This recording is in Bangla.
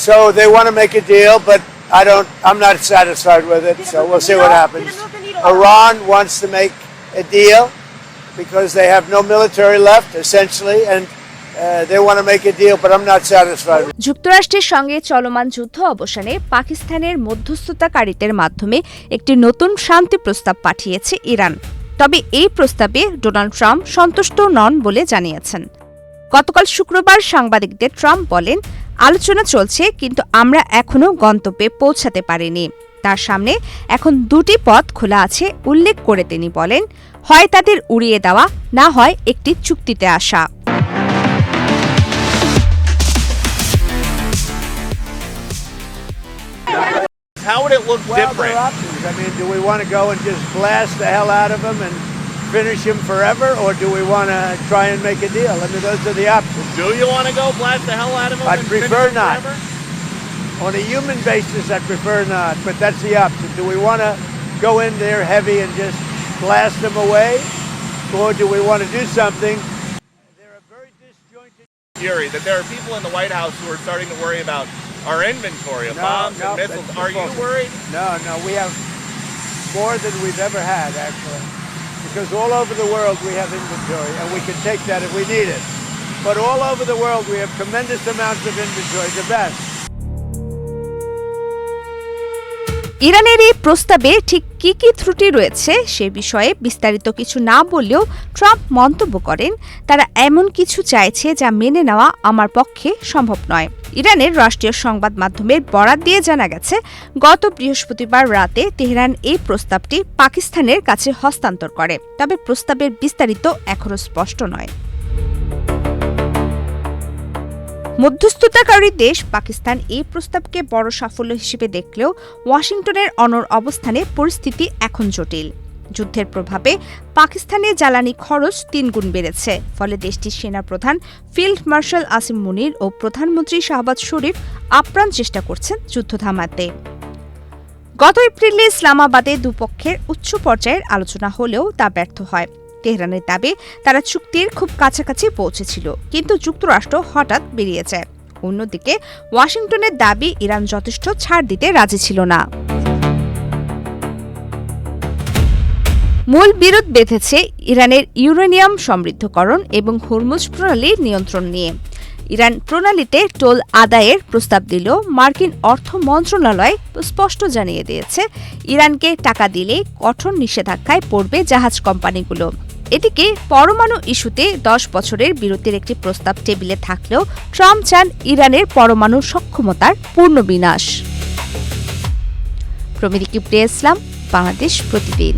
So they want to make a deal, but I'm not satisfied with it, so we'll see what happens. Iran wants to make a deal because they have no military left, essentially, and they want to make a deal, but I'm not satisfied. যুক্তরাষ্ট্রের সঙ্গে চলমান যুদ্ধ অবসানে পাকিস্তানের মধ্যস্থতাকারীদের মাধ্যমে একটি নতুন শান্তি প্রস্তাব পাঠিয়েছে ইরান। তবে এই প্রস্তাবে ডোনাল্ড ট্রাম্প সন্তুষ্ট নন বলে জানিয়েছেন। গতকাল শুক্রবার সাংবাদিকদের ট্রাম্প বলেন, আলোচনা চলছে, কিন্তু আমরা এখনো গন্তব্যে পৌঁছাতে পারিনি। তার সামনে এখন দুটি পথ খোলা আছে উল্লেখ করে তিনি বলেন, হয় তাদের উড়িয়ে দেওয়া, না হয় একটি চুক্তিতে আসা। How would it look different? I mean, do we want to go and just blast the hell out of them and finish him forever, or do we want to try and make a deal? I mean, those are the options. Do you want to go blast the hell out of them? I'd prefer not. On a human basis, I'd prefer not, but that's the option. Do we want to go in there heavy and just blast them away, or do we want to do something? They're a very disjointed theory that there are people in the White House who are starting to worry about our inventory of bombs and missiles. Are you worried? No, we have more than we've ever had, actually. Because all over the world we have inventory, and we can take that if we need it. But all over the world we have tremendous amounts of inventory, the best. ইরানের এই প্রস্তাবে ঠিক কি কি ত্রুটি রয়েছে সে বিষয়ে বিস্তারিত কিছু না বললেও ট্রাম্প মন্তব্য করেন, তারা এমন কিছু চাইছে যা মেনে নেওয়া আমার পক্ষে সম্ভব নয়। ইরানের রাষ্ট্রীয় সংবাদ মাধ্যমের বরাত দিয়ে জানা গেছে, গত বৃহস্পতিবার রাতে তেহরান এই প্রস্তাবটি পাকিস্তানের কাছে হস্তান্তর করে, তবে প্রস্তাবের বিস্তারিত এখনো স্পষ্ট নয়। মধ্যস্থতাকারী দেশ পাকিস্তান এই প্রস্তাবকে বড় সাফল্য হিসেবে দেখলেও ওয়াশিংটনের অনড় অবস্থানে পরিস্থিতি এখন জটিল। যুদ্ধের প্রভাবে পাকিস্তানে জ্বালানি খরচ 3 গুণ বেড়েছে, ফলে দেশটির সেনাপ্রধান ফিল্ড মার্শাল আসিম মুনির ও প্রধানমন্ত্রী শাহবাজ শরীফ আপ্রাণ চেষ্টা করছেন যুদ্ধ থামাতে। গত এপ্রিলে ইসলামাবাদে দুপক্ষের উচ্চ পর্যায়ের আলোচনা হলেও তা ব্যর্থ হয়। তেহরানের দাবি তারা চুক্তির খুব কাছাকাছি পৌঁছেছিল, কিন্তু যুক্তরাষ্ট্র হঠাৎ বেরিয়ে যায়। অন্যদিকে ওয়াশিংটনের দাবি ইরান যথেষ্ট ছাড় দিতে রাজি ছিল না। মূল বিরোধ বেঁধেছে ইরানের ইউরেনিয়াম সমৃদ্ধকরণ এবং হরমুজ প্রণালীর নিয়ন্ত্রণ নিয়ে। ইরান প্রণালীতে টোল আদায়ের প্রস্তাব দিলেও মার্কিন অর্থ মন্ত্রণালয় স্পষ্ট জানিয়ে দিয়েছে, ইরানকে টাকা দিলে কঠোর নিষেধাজ্ঞায় পড়বে জাহাজ কোম্পানিগুলো। এদিকে পরমাণু ইস্যুতে 10 বছরের বিরতির একটি প্রস্তাব টেবিলে থাকলেও ট্রাম্প চান ইরানের পরমাণু সক্ষমতার পূর্ণ বিনাশ। প্রমিতি কিবরিয়া ইসলাম, বাংলাদেশ প্রতিদিন।